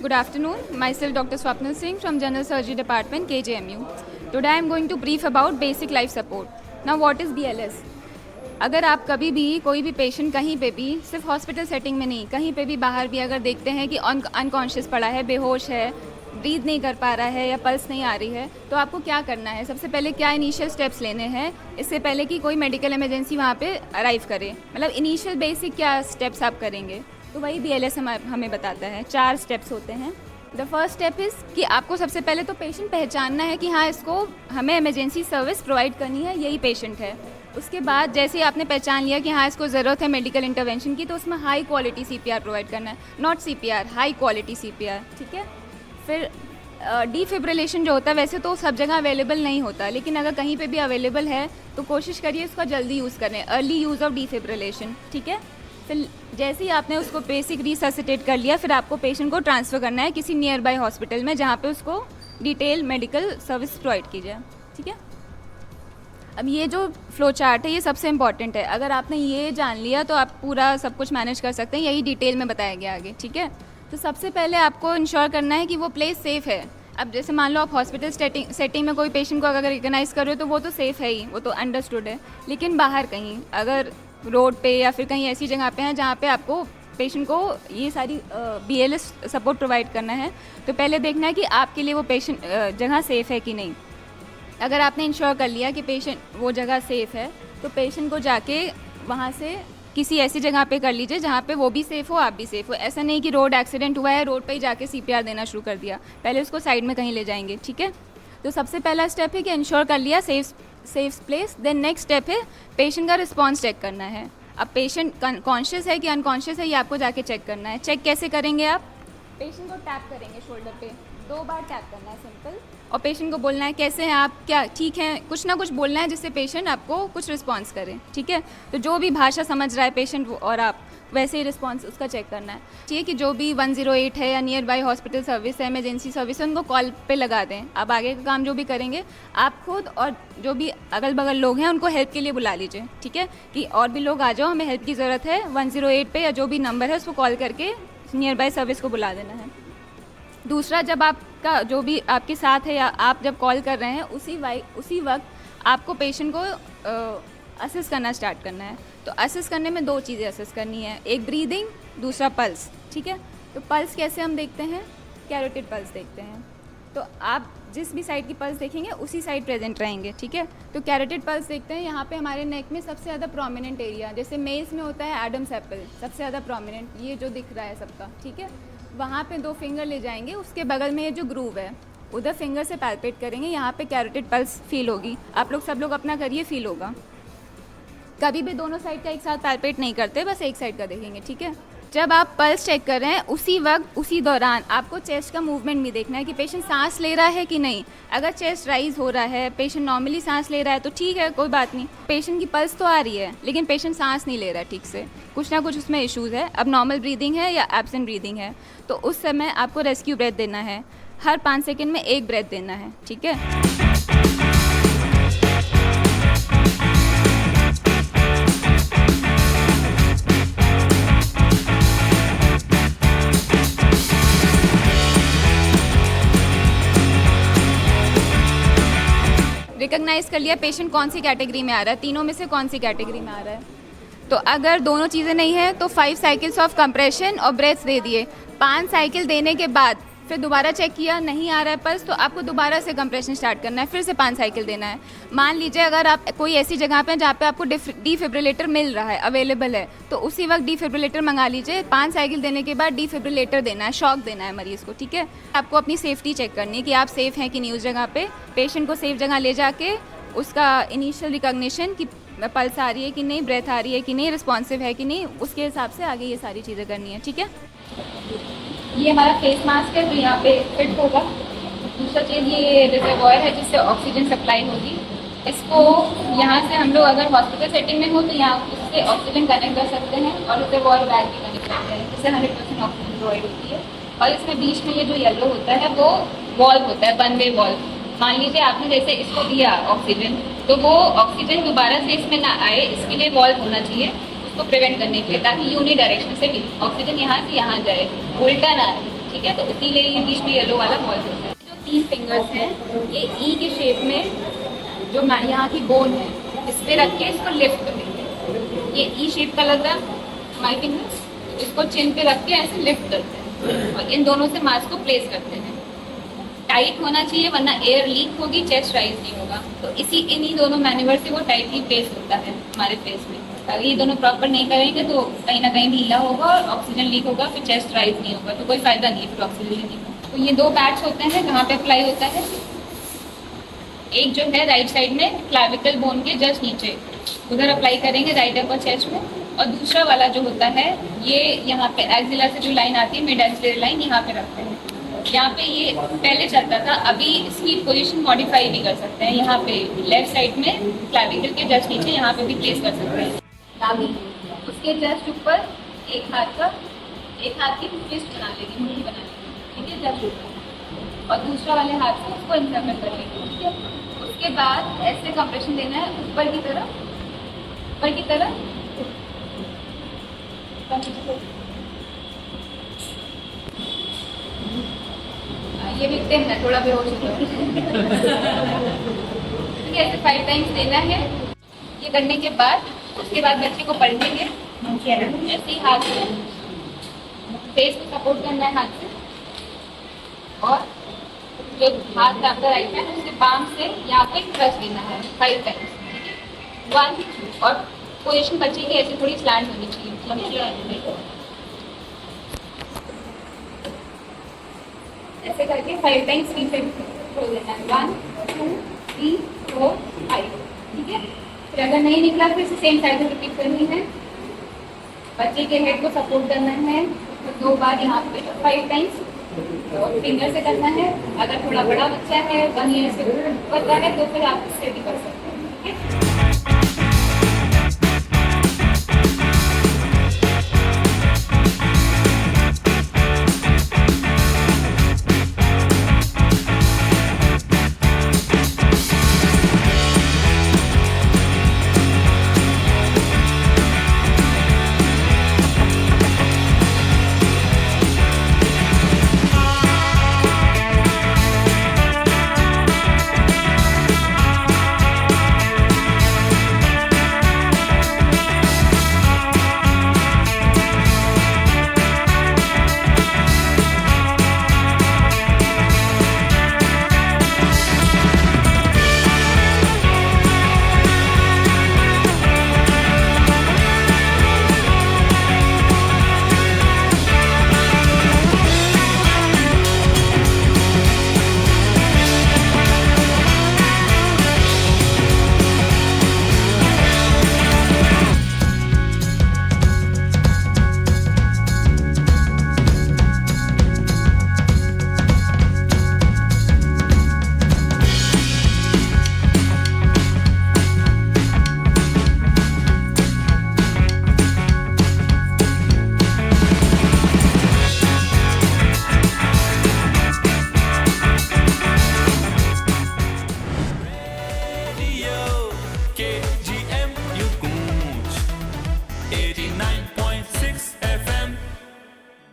Good afternoon. Myself Dr. Swapnil Singh from General Surgery Department, KJMU. Today I am going to brief about basic life support. Now what is BLS? अगर आप कभी भी कोई भी patient कहीं पे भी, सिर्फ हॉस्पिटल सेटिंग में नहीं, कहीं पे भी बाहर भी अगर देखते हैं कि अनकॉन्शियस पड़ा है, बेहोश है, ब्रीथ नहीं कर पा रहा है या पल्स नहीं आ रही है, तो आपको क्या करना है? सबसे पहले क्या इनिशियल स्टेप्स लेने हैं इससे पहले कि कोई मेडिकल इमरजेंसी वहाँ पे अराइव करे? मतलब इनिशियल बेसिक क्या स्टेप्स आप करेंगे? तो वही BLS हमें बताता है। 4 स्टेप्स होते हैं। द फर्स्ट स्टेप इज़ कि आपको सबसे पहले तो पेशेंट पहचानना है कि हाँ, इसको हमें इमरजेंसी सर्विस प्रोवाइड करनी है, यही पेशेंट है। उसके बाद जैसे ही आपने पहचान लिया कि हाँ, इसको ज़रूरत है मेडिकल इंटरवेंशन की, तो उसमें हाई क्वालिटी CPR प्रोवाइड करना है, not CPR, high quality CPR, ठीक है। फिर डिफिब्रिलेशन जो होता है वैसे तो सब जगह अवेलेबल नहीं होता, लेकिन अगर कहीं पे भी अवेलेबल है तो कोशिश करिए इसका जल्दी यूज़ करें, अर्ली यूज़ ऑफ डिफिब्रिलेशन, ठीक है। फिर जैसे ही आपने उसको बेसिक रिससिटेट कर लिया, फिर आपको पेशेंट को ट्रांसफ़र करना है किसी नियर बाय हॉस्पिटल में जहाँ पे उसको डिटेल मेडिकल सर्विस प्रोवाइड की जाए, ठीक है। अब ये जो फ्लो चार्ट है ये सबसे इम्पॉर्टेंट है। अगर आपने ये जान लिया तो आप पूरा सब कुछ मैनेज कर सकते हैं, यही डिटेल में बताया गया आगे, ठीक है। तो सबसे पहले आपको इंश्योर करना है कि वो प्लेस सेफ़ है। अब जैसे मान लो आप हॉस्पिटल सेटिंग में कोई पेशेंट को अगर रिकगनाइज़ कर रहे हो तो वो तो सेफ़ है ही, वो तो अंडरस्टूड है। लेकिन बाहर कहीं अगर रोड पे या फिर कहीं ऐसी जगह पे हैं जहाँ पे आपको पेशेंट को ये सारी BLS सपोर्ट प्रोवाइड करना है, तो पहले देखना है कि आपके लिए वो पेशेंट जगह सेफ़ है कि नहीं। अगर आपने इंश्योर कर लिया कि पेशेंट वो जगह सेफ़ है, तो पेशेंट को जाके वहाँ से किसी ऐसी जगह पे कर लीजिए जहाँ पे वो भी सेफ़ हो, आप भी सेफ़ हो। ऐसा नहीं कि रोड एक्सीडेंट हुआ है, रोड पे ही जाके CPR देना शुरू कर दिया, पहले उसको साइड में कहीं ले जाएंगे, ठीक है। तो सबसे पहला स्टेप है कि इंश्योर कर लिया safe place. Then next step है पेशेंट का रिस्पॉन्स चेक करना है। अब पेशेंट कॉन्शियस है कि अनकॉन्शियस है ये आपको जाके चेक करना है। चेक कैसे करेंगे? आप पेशेंट को टैप करेंगे शोल्डर पे, 2 बार टैप करना है सिंपल, और पेशेंट को बोलना है कैसे हैं आप, क्या ठीक हैं, कुछ ना कुछ बोलना है जिससे पेशेंट आपको कुछ रिस्पॉन्स करे, ठीक है। तो जो भी भाषा समझ रहा है पेशेंट और आप, वैसे ही रिस्पॉन्स उसका चेक करना है, ठीक है। कि जो भी 108 है या नियर बाय हॉस्पिटल सर्विस है, इमरजेंसी सर्विस है, उनको कॉल पे लगा दें। अब आगे का काम जो भी करेंगे आप खुद और जो भी अगल बगल लोग हैं उनको हेल्प के लिए बुला लीजिए, ठीक है। कि और भी लोग आ जाओ, हमें हेल्प की ज़रूरत है, 108 पे या जो भी नंबर है उसको कॉल करके नियर बाय सर्विस को बुला देना है। दूसरा, जब आपका जो भी आपके साथ है या आप जब कॉल कर रहे हैं उसी वक्त आपको पेशेंट को असिस्ट करना स्टार्ट करना है। तो असिस्ट करने में 2 चीज़ें असिस्ट करनी है, एक ब्रीदिंग, दूसरा पल्स, ठीक है। तो पल्स कैसे हम देखते हैं? कैरोटिड पल्स देखते हैं। तो आप जिस भी साइड की पल्स देखेंगे उसी साइड प्रेजेंट रहेंगे, ठीक है। तो कैरोटिड पल्स देखते हैं, यहाँ पे हमारे नेक में सबसे ज़्यादा प्रोमिनेंट एरिया, जैसे मेल्स में होता है एडम्स एप्पल, सबसे ज़्यादा प्रोमिनेंट, ये जो दिख रहा है सबका, ठीक है। वहाँ पे 2 फिंगर ले जाएंगे, उसके बगल में ये जो ग्रूव है उधर फिंगर से पैल्पेट करेंगे, यहाँ पे कैरोटिड पल्स फील होगी। आप लोग सब लोग अपना करिए, फील होगा। कभी भी दोनों साइड का एक साथ पैल्पेट नहीं करते, बस एक साइड का देखेंगे, ठीक है। जब आप पल्स चेक कर रहे हैं उसी वक्त उसी दौरान आपको चेस्ट का मूवमेंट भी देखना है कि पेशेंट सांस ले रहा है कि नहीं। अगर चेस्ट राइज हो रहा है, पेशेंट नॉर्मली सांस ले रहा है तो ठीक है, कोई बात नहीं। पेशेंट की पल्स तो आ रही है लेकिन पेशेंट सांस नहीं ले रहा है ठीक से, कुछ ना कुछ उसमें इश्यूज़ है। अब नॉर्मल ब्रीदिंग है या एब्सेंट ब्रीदिंग है, तो उस समय आपको रेस्क्यू ब्रेथ देना है। हर 5 सेकेंड में 1 ब्रेथ देना है, ठीक है। रिकग्नाइज़ कर लिया पेशेंट कौन सी कैटेगरी में आ रहा है, तीनों में से कौन सी कैटेगरी में आ रहा है। तो अगर दोनों चीज़ें नहीं है तो 5 साइकिल्स ऑफ कंप्रेशन और ब्रेथ्स दे दिए। 5 साइकिल देने के बाद फिर दोबारा चेक किया, नहीं आ रहा है पल्स, तो आपको दोबारा से कंप्रेशन स्टार्ट करना है, फिर से 5 साइकिल देना है। मान लीजिए अगर आप कोई ऐसी जगह पे हैं जहाँ पे आपको डिफिब्रिलेटर मिल रहा है, अवेलेबल है, तो उसी वक्त डिफिब्रिलेटर मंगा लीजिए। 5 साइकिल देने के बाद डिफिब्रिलेटर देना है, शॉक देना है मरीज़ को, ठीक है। आपको अपनी सेफ्टी चेक करनी है कि आप सेफ़ हैं कि नहीं उस जगह पे। पेशेंट को सेफ जगह ले जाके उसका इनिशियल रिकॉग्निशन कि पल्स आ रही है कि नहीं, ब्रेथ आ रही है कि नहीं, रिस्पॉन्सिव है कि नहीं, उसके हिसाब से आगे ये सारी चीज़ें करनी है, ठीक है। ये हमारा फेस मास्क है जो यहाँ पे फिट होगा। दूसरा चीज़ ये रिजर्वॉयर है जिससे ऑक्सीजन सप्लाई होगी। इसको यहाँ से हम लोग अगर हॉस्पिटल सेटिंग में हो तो यहाँ उससे ऑक्सीजन कनेक्ट कर सकते हैं और रिजर्वॉयर बैग भी कनेक्ट करते हैं, जिससे 100% ऑक्सीजन प्रोवाइड होती है। और इसमें बीच में ये जो येलो होता है वो वॉल्व होता है, 1 वे वॉल्व। मान लीजिए आपने जैसे इसको दिया ऑक्सीजन, तो वो ऑक्सीजन दोबारा से इसमें ना आए, इसके लिए वॉल्व होना चाहिए उसको प्रिवेंट करने के लिए, ताकि यूनी डायरेक्शन से भी ऑक्सीजन यहाँ से यहाँ जाए, उल्टा ना आए। ठीक है, तो इसीलिए ये बीच में येलो वाला बॉल होता है। जो 3 फिंगर्स हैं ये ई के शेप में जो यहाँ की बोन है इस पे रख के इसको लिफ्ट करेंगे। ये ई शेप का लग रहा है माई फिंगर्स, इसको चिन पे रख के ऐसे लिफ्ट करते हैं और इन दोनों से मास्क को प्लेस करते हैं। टाइट होना चाहिए वरना एयर लीक होगी, चेस्ट राइज नहीं होगा। तो इन्हीं दोनों मैन्यूवर से वो टाइटली प्लेस होता है हमारे फेस में। अगर ये दोनों प्रॉपर नहीं करेंगे तो कहीं ना कहीं ढीला होगा और ऑक्सीजन लीक होगा, फिर चेस्ट राइज नहीं होगा, तो कोई फायदा नहीं है फिर ऑक्सीजन लेने का। तो ये 2 पैड्स होते हैं जहाँ पे अप्लाई होता है। एक जो है राइट साइड में क्लाविकल बोन के जस्ट नीचे, उधर अप्लाई करेंगे राइट अपर चेस्ट में। और दूसरा वाला जो होता है ये यहाँ पे एक्सिला से जो लाइन आती है मिड एक्सिलरी लाइन, यहाँ पे रखते हैं। यहाँ पे ये पहले चलता था, अभी इसकी पोजीशन मॉडिफाई भी कर सकते हैं। यहाँ पे लेफ्ट साइड में क्लाविकल के जस्ट नीचे यहाँ पे भी प्लेस कर सकते हैं। नाभि, उसके जस्ट ऊपर एक हाथ की फिस्ट बना लेंगे, मुट्ठी बना लेंगे, ठीक है, जस्ट ऊपर। और दूसरा वाले हाथ से उसको इंसर्ट कर लेंगे, ठीक है। उसके बाद ऐसे कंप्रेशन देना है ऊपर की तरफ। ये विक्टिम है, थोड़ा बेहोश हो गया। ठीक है, ऐसे 5 टाइम्स देना है। ये करने के बाद उसके बाद बच्चे को पलटेंगे ऐसे ही हाथ से, फेस को सपोर्ट करना है हाथ से। और जो हाथ आपका राइट है उसके पाम से यहाँ पे क्रश देना है 5 टाइम्स, ठीक है। 1 और पोजीशन बच्चे की ऐसे थोड़ी स्लैंड होनी चाहिए। ऐसे करके 5 टाइम्स छोड़ देना है। 1 2 3 4 5, ठीक है। फिर अगर नहीं निकला फिर से सेम साइड में रिपीट करनी है। बच्चे के हेड को सपोर्ट करना है तो 2 बार यहाँ पे 5 टाइम्स और फिंगर से करना है। अगर थोड़ा बड़ा बच्चा है 1 ईयर से ऊपर का है तो फिर आप इससे भी कर सकते हैं, ठीक है।